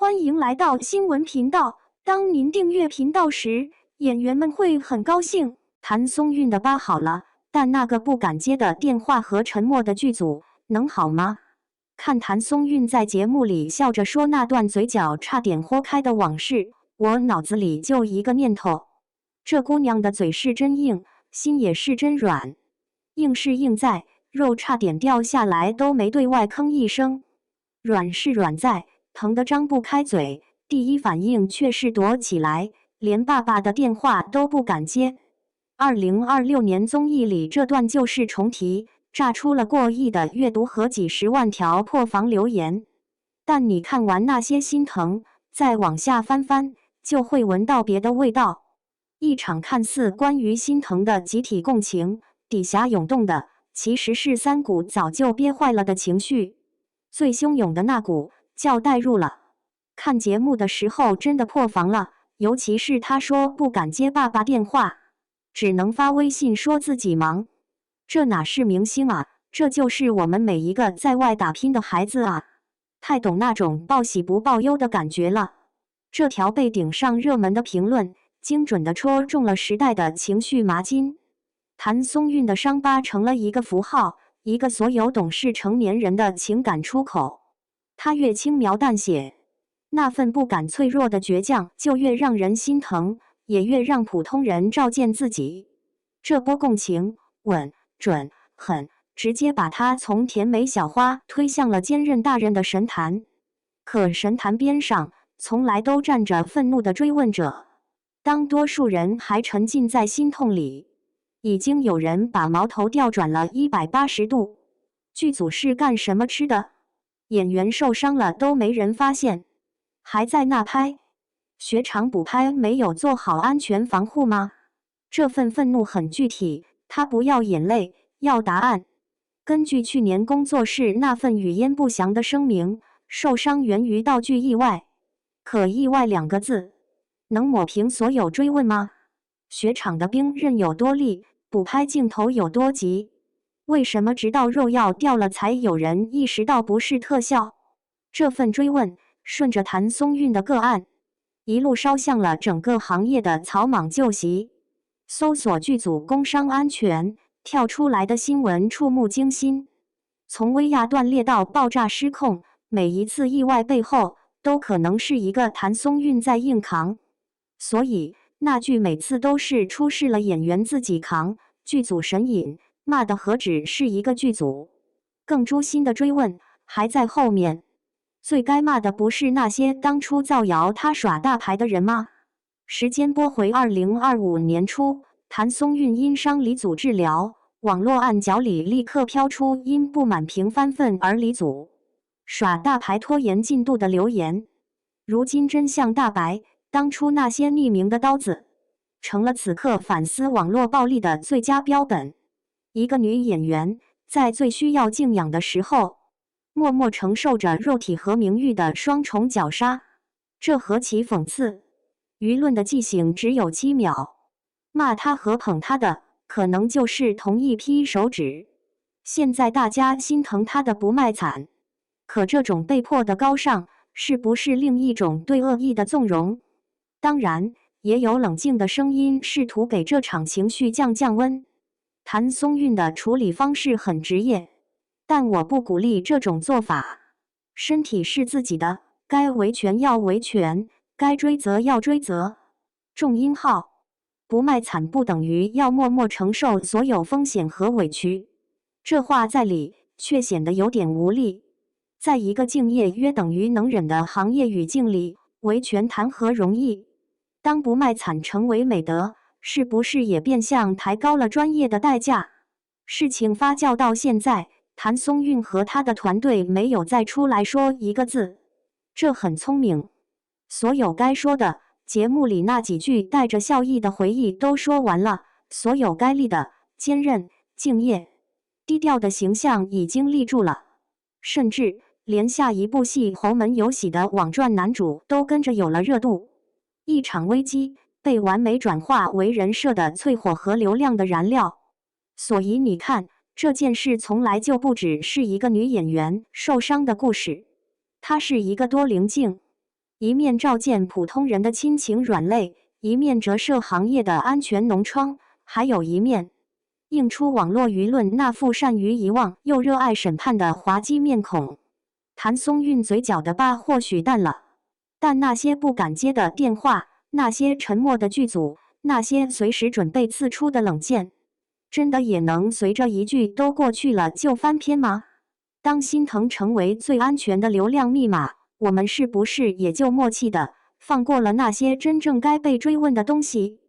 欢迎来到新闻频道。当您订阅频道时，演员们会很高兴。谭松韵的疤好了，但那个不敢接的电话和沉默的剧组能好吗？看谭松韵在节目里笑着说那段嘴角差点豁开的往事，我脑子里就一个念头：这姑娘的嘴是真硬，心也是真软。硬是硬在，肉差点掉下来都没对外吭一声；软是软在，疼得张不开嘴，第一反应却是躲起来，连爸爸的电话都不敢接。2026年综艺里这段就是重提，炸出了过亿的阅读和几十万条破防留言。但你看完那些心疼，再往下翻翻，就会闻到别的味道。一场看似关于心疼的集体共情，底下涌动的其实是3股早就憋坏了的情绪。最汹涌的那股叫代入了。看节目的时候真的破防了，尤其是他说不敢接爸爸电话，只能发微信说自己忙。这哪是明星啊，这就是我们每一个在外打拼的孩子啊！太懂那种报喜不报忧的感觉了。这条被顶上热门的评论，精准地戳中了时代的情绪麻筋。谭松韵的伤疤成了一个符号，一个所有懂事成年人的情感出口。他越轻描淡写，那份不敢脆弱的倔强就越让人心疼，也越让普通人照见自己。这波共情稳、准、狠，直接把他从甜美小花推向了坚韧大人的神坛。可神坛边上从来都站着愤怒的追问者。当多数人还沉浸在心痛里，已经有人把矛头调转了180度。剧组是干什么吃的？演员受伤了都没人发现，还在那拍？雪场补拍没有做好安全防护吗？这份愤怒很具体，他不要眼泪，要答案。根据去年工作室那份语焉不详的声明，受伤源于道具意外。可意外2个字，能抹平所有追问吗？雪场的冰刃有多利，补拍镜头有多急？为什么直到肉要掉了才有人意识到不是特效？这份追问顺着谭松韵的个案，一路烧向了整个行业的草莽旧习。搜索剧组工伤安全，跳出来的新闻触目惊心。从威亚断裂到爆炸失控，每一次意外背后都可能是一个谭松韵在硬扛。所以那句每次都是出事了演员自己扛，剧组神隐，骂的何止是一个剧组。更诛心的追问还在后面。最该骂的不是那些当初造谣他耍大牌的人吗？时间拨回2025年初，谭松韵因伤离组治疗，网络暗角里立刻飘出因不满平翻份而离组、耍大牌拖延进度的留言。如今真相大白，当初那些匿名的刀子，成了此刻反思网络暴力的最佳标本。一个女演员在最需要敬仰的时候，默默承受着肉体和名誉的双重绞杀，这何其讽刺！舆论的记性只有7秒，骂他和捧他的可能就是同一批手指。现在大家心疼他的不卖惨，可这种被迫的高尚，是不是另一种对恶意的纵容？当然，也有冷静的声音试图给这场情绪降温。谭松韵的处理方式很职业，但我不鼓励这种做法。身体是自己的，该维权要维权，该追责要追责。重音号，不卖惨不等于要默默承受所有风险和委屈。这话在理，却显得有点无力。在一个敬业约等于能忍的行业语境里，维权谈何容易？当不卖惨成为美德，是不是也变相抬高了专业的代价？事情发酵到现在，谭松韵和他的团队没有再出来说一个字，这很聪明。所有该说的，节目里那几句带着笑意的回忆都说完了，所有该立的坚韧、敬业、低调的形象已经立住了，甚至连下一部戏侯门有喜的网传男主都跟着有了热度。一场危机被完美转化为人设的淬火和流量的燃料。所以你看，这件事从来就不只是一个女演员受伤的故事，它是一个多棱镜。一面照见普通人的亲情软肋，一面折射行业的安全脓疮，还有一面映出网络舆论那副善于遗忘又热爱审判的滑稽面孔。谭松韵嘴角的疤或许淡了，但那些不敢接的电话，那些沉默的剧组，那些随时准备刺出的冷箭，真的也能随着一句都过去了就翻篇吗？当心疼成为最安全的流量密码，我们是不是也就默契的放过了那些真正该被追问的东西？